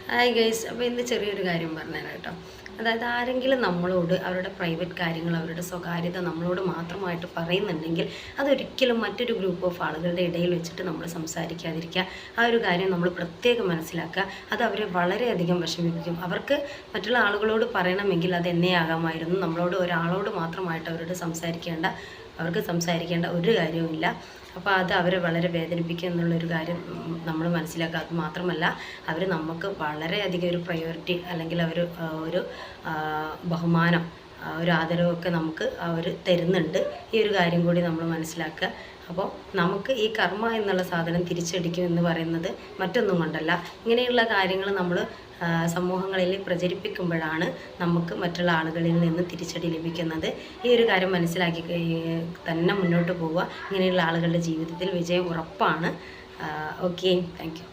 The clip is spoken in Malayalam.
ഹായ് ഗൈസ്, അപ്പോൾ ഇന്ന് ചെറിയൊരു കാര്യം പറഞ്ഞുതരാം കേട്ടോ. അതായത് ആരെങ്കിലും നമ്മളോട് അവരുടെ പ്രൈവറ്റ് കാര്യങ്ങൾ, അവരുടെ സ്വകാര്യത നമ്മളോട് മാത്രമായിട്ട് പറയുന്നുണ്ടെങ്കിൽ അതൊരിക്കലും മറ്റൊരു ഗ്രൂപ്പ് ഓഫ് ആളുകളുടെ ഇടയിൽ വെച്ചിട്ട് നമ്മൾ സംസാരിക്കാതിരിക്കുക. ആ ഒരു കാര്യം നമ്മൾ പ്രത്യേകം മനസ്സിലാക്കുക. അത് അവരെ വളരെയധികം വിഷമിപ്പിക്കും. അവർക്ക് മറ്റുള്ള ആളുകളോട് പറയണമെങ്കിൽ അത് എന്നെ ആകാമായിരുന്നു. നമ്മളോട് ഒരാളോട് മാത്രമായിട്ട് അവർക്ക് സംസാരിക്കേണ്ട ഒരു കാര്യവുമില്ല. അപ്പോൾ അത് അവരെ വളരെ വേദനിപ്പിക്കുക എന്നുള്ളൊരു കാര്യം നമ്മൾ മനസ്സിലാക്കുക. അത് മാത്രമല്ല, അവർ നമുക്ക് വളരെയധികം ഒരു പ്രയോറിറ്റി അല്ലെങ്കിൽ ഒരു ബഹുമാനം, ഒരു ആദരവൊക്കെ നമുക്ക് അവർ തരുന്നുണ്ട്. ഈ ഒരു കാര്യം കൂടി നമ്മൾ മനസ്സിലാക്കുക. അപ്പോൾ നമുക്ക് ഈ കർമ്മ എന്നുള്ള സാധനം തിരിച്ചടിക്കും എന്ന് പറയുന്നത് മറ്റൊന്നും കൊണ്ടല്ല. ഇങ്ങനെയുള്ള കാര്യങ്ങൾ നമ്മൾ സമൂഹങ്ങളിൽ പ്രചരിപ്പിക്കുമ്പോഴാണ് നമുക്ക് മറ്റുള്ള ആളുകളിൽ നിന്ന് തിരിച്ചടി ലഭിക്കുന്നത്. ഈ ഒരു കാര്യം മനസ്സിലാക്കി തന്നെ മുന്നോട്ട് പോവുക. ഇങ്ങനെയുള്ള ആളുകളുടെ ജീവിതത്തിൽ വിജയം ഉറപ്പാണ്. Okay, thank you.